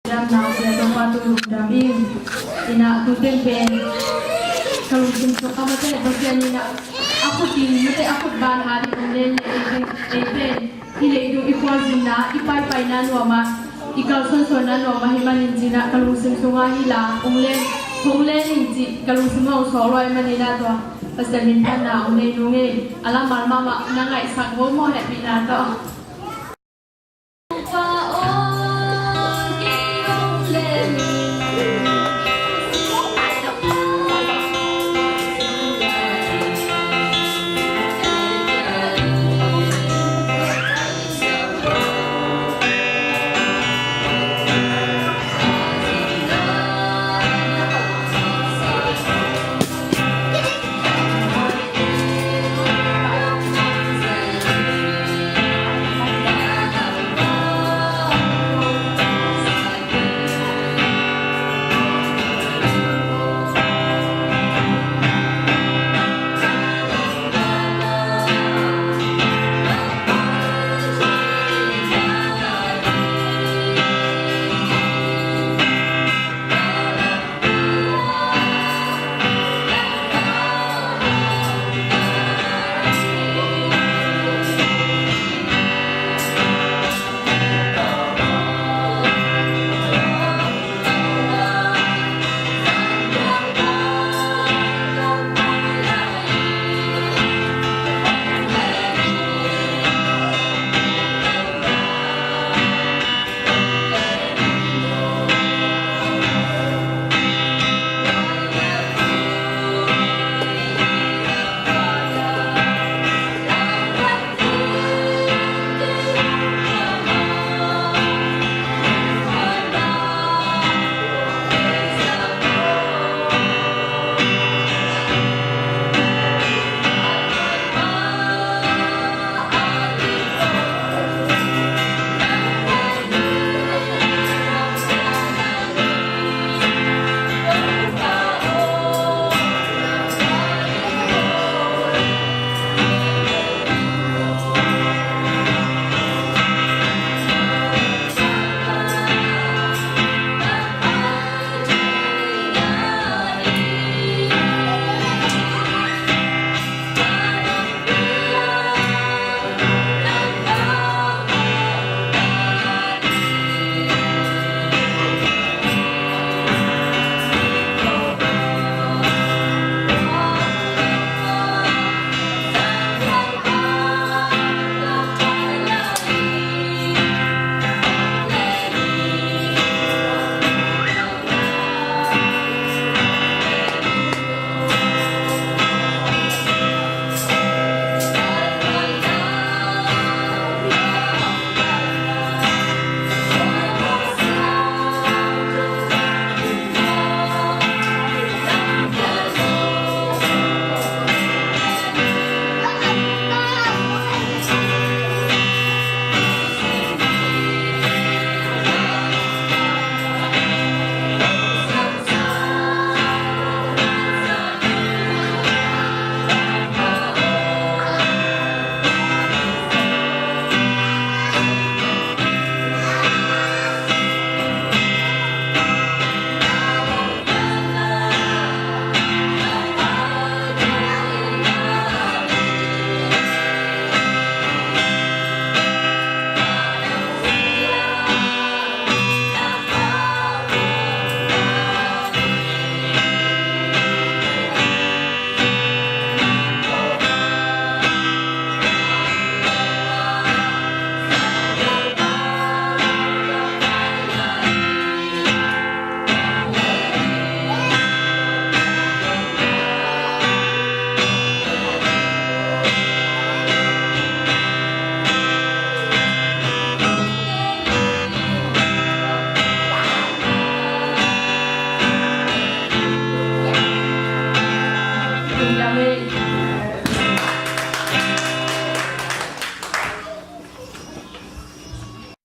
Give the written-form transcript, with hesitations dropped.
Ram na siya to patu daming ina tutin pen kalau simso kama tele bagyan nina ako din mate ako ban hari unen pen ile do ipon na ipay na nuama ikaw son na nuama himanin jina kalau simso nga hila unglen inji kalau simso soroi manila to basta minta na unay nungi alam mama na nga isang mo happy na to